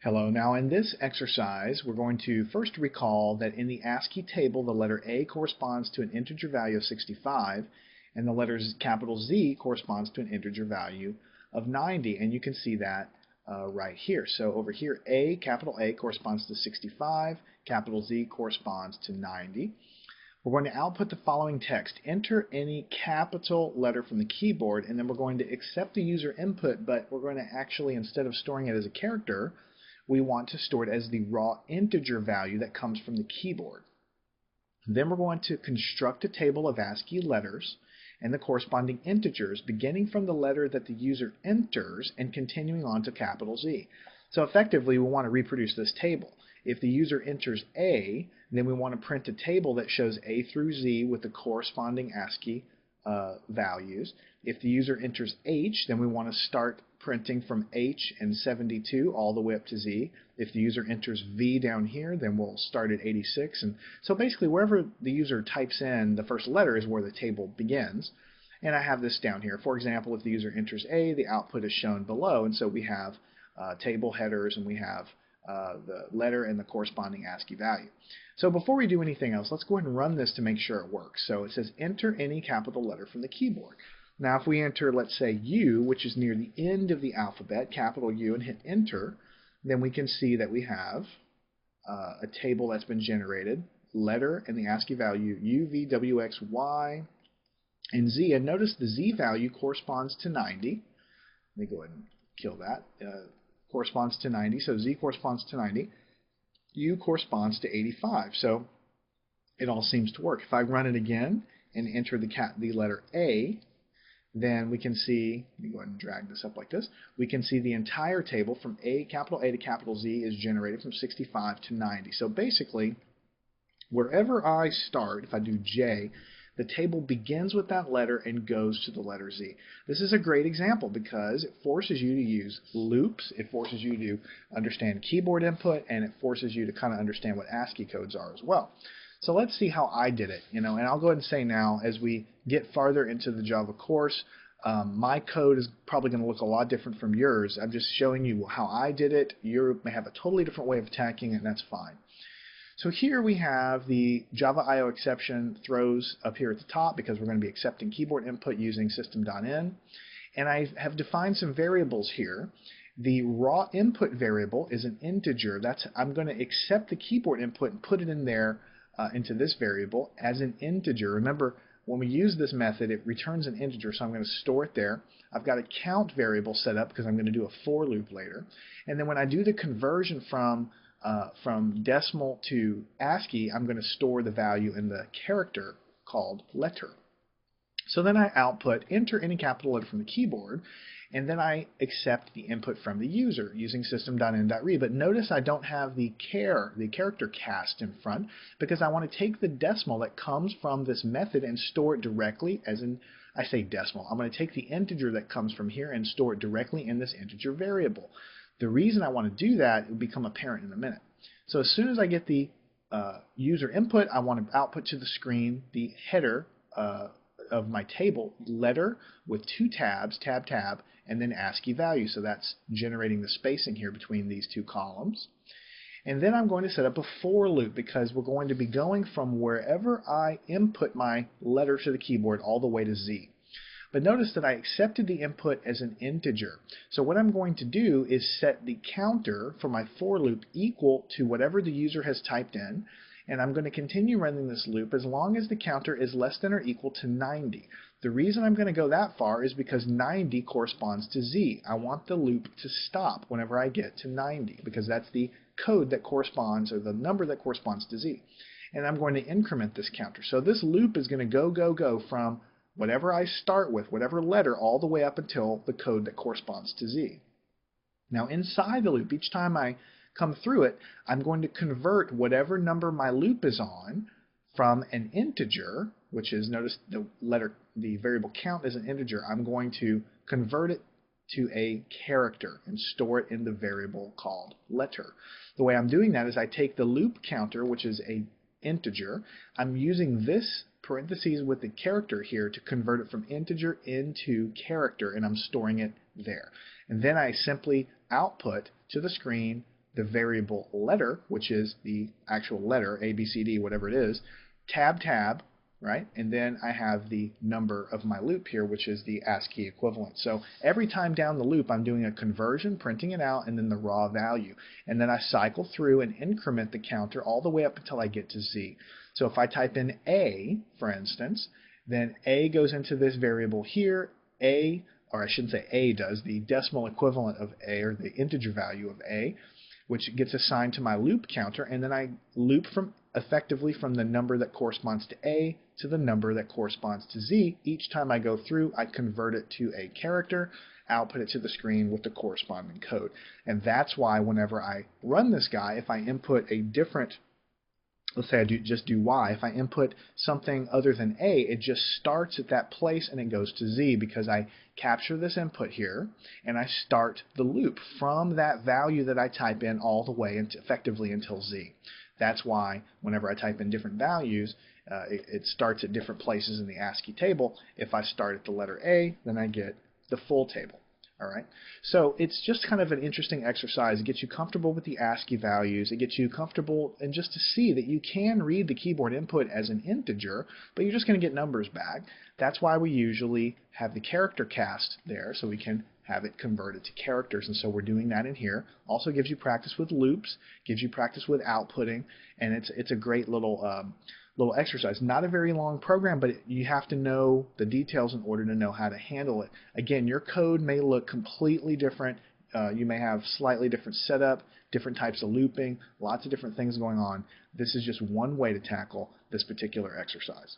Hello. Now in this exercise, we're going to first recall that in the ASCII table, the letter A corresponds to an integer value of 65, and the letter capital Z corresponds to an integer value of 90. And you can see that right here. So over here, capital A corresponds to 65, capital Z corresponds to 90. We're going to output the following text. Enter any capital letter from the keyboard, and then we're going to accept the user input, but we're going to actually, instead of storing it as a character, we want to store it as the raw integer value that comes from the keyboard. Then we're going to construct a table of ASCII letters and the corresponding integers beginning from the letter that the user enters and continuing on to capital Z. So effectively, we want to reproduce this table. If the user enters A, then we want to print a table that shows A through Z with the corresponding ASCII values. If the user enters H, then we want to start printing from H and 72 all the way up to Z. If the user enters V down here, then we'll start at 86. And so basically, wherever the user types in the first letter is where the table begins. And I have this down here. For example, if the user enters A, the output is shown below. And so we have table headers, and we have the letter and the corresponding ASCII value. So before we do anything else, let's go ahead and run this to make sure it works. So it says enter any capital letter from the keyboard. Now if we enter, let's say, U, which is near the end of the alphabet, capital U, and hit enter, then we can see that we have a table that's been generated, letter and the ASCII value U, V, W, X, Y, and Z. And notice the Z value corresponds to 90. Let me go ahead and kill that. Corresponds to 90, so Z corresponds to 90. U corresponds to 85, so it all seems to work. If I run it again and enter the letter A, then we can see, let me go ahead and drag this up like this, we can see the entire table from capital A to capital Z is generated from 65 to 90. So basically, wherever I start, if I do J, the table begins with that letter and goes to the letter Z. This is a great example because it forces you to use loops, it forces you to understand keyboard input, and it forces you to kind of understand what ASCII codes are as well. So let's see how I did it, and I'll go ahead and say now, as we get farther into the Java course, my code is probably going to look a lot different from yours. I'm just showing you how I did it. You may have a totally different way of attacking it, and that's fine. So here we have the Java IO exception throws up here at the top because we're going to be accepting keyboard input using system.in. And I have defined some variables here. The raw input variable is an integer. I'm going to accept the keyboard input and put it in there into this variable as an integer. Remember, when we use this method, it returns an integer, so I'm going to store it there. I've got a count variable set up because I'm going to do a for loop later. And then when I do the conversion from decimal to ASCII, I'm going to store the value in the character called letter. So then I output enter any capital letter from the keyboard, and then I accept the input from the user using system.in.read. But notice I don't have the character cast in front because I want to take the decimal that comes from this method and store it directly, as in, I say decimal. I'm going to take the integer that comes from here and store it directly in this integer variable. The reason I want to do that will become apparent in a minute. So as soon as I get the user input, I want to output to the screen the header of my table, letter with two tabs, tab, tab, and then ASCII value. So that's generating the spacing here between these two columns. And then I'm going to set up a for loop because we're going to be going from wherever I input my letter to the keyboard all the way to Z. But notice that I accepted the input as an integer. So what I'm going to do is set the counter for my for loop equal to whatever the user has typed in, and I'm going to continue running this loop as long as the counter is less than or equal to 90. The reason I'm going to go that far is because 90 corresponds to Z. I want the loop to stop whenever I get to 90 because that's the code that corresponds, or the number that corresponds to Z. And I'm going to increment this counter. So this loop is going to go from whatever I start with, whatever letter, all the way up until the code that corresponds to Z. Now inside the loop, each time I come through it, I'm going to convert whatever number my loop is on from an integer, which is, notice the variable count is an integer. I'm going to convert it to a character and store it in the variable called letter. The way I'm doing that is I take the loop counter, which is an integer. I'm using this parentheses with the character here to convert it from integer into character, and I'm storing it there. And then I simply output to the screen the variable letter, which is the actual letter, A, B, C, D, whatever it is, tab, tab, right? And then I have the number of my loop here, which is the ASCII equivalent. So every time down the loop, I'm doing a conversion, printing it out, and then the raw value. And then I cycle through and increment the counter all the way up until I get to Z. So if I type in A, for instance, then A goes into this variable here, A, or I shouldn't say A does, the decimal equivalent of A, or the integer value of A, which gets assigned to my loop counter, and then I loop effectively from the number that corresponds to A to the number that corresponds to Z. Each time I go through, I convert it to a character, output it to the screen with the corresponding code. And that's why whenever I run this guy, if I input a different, let's say I just do Y, if I input something other than A, it just starts at that place and it goes to Z, because I capture this input here and I start the loop from that value that I type in all the way effectively until Z. That's why whenever I type in different values, it starts at different places in the ASCII table. If I start at the letter A, then I get the full table. All right. So it's just kind of an interesting exercise. It gets you comfortable with the ASCII values. It gets you comfortable and just to see that you can read the keyboard input as an integer, but you're just going to get numbers back. That's why we usually have the character cast there, so we can have it converted to characters, and so we're doing that in here. Also gives you practice with loops, gives you practice with outputting, and it's a great little exercise. Not a very long program, but you have to know the details in order to know how to handle it. Again, your code may look completely different. You may have slightly different setup, different types of looping, lots of different things going on. This is just one way to tackle this particular exercise.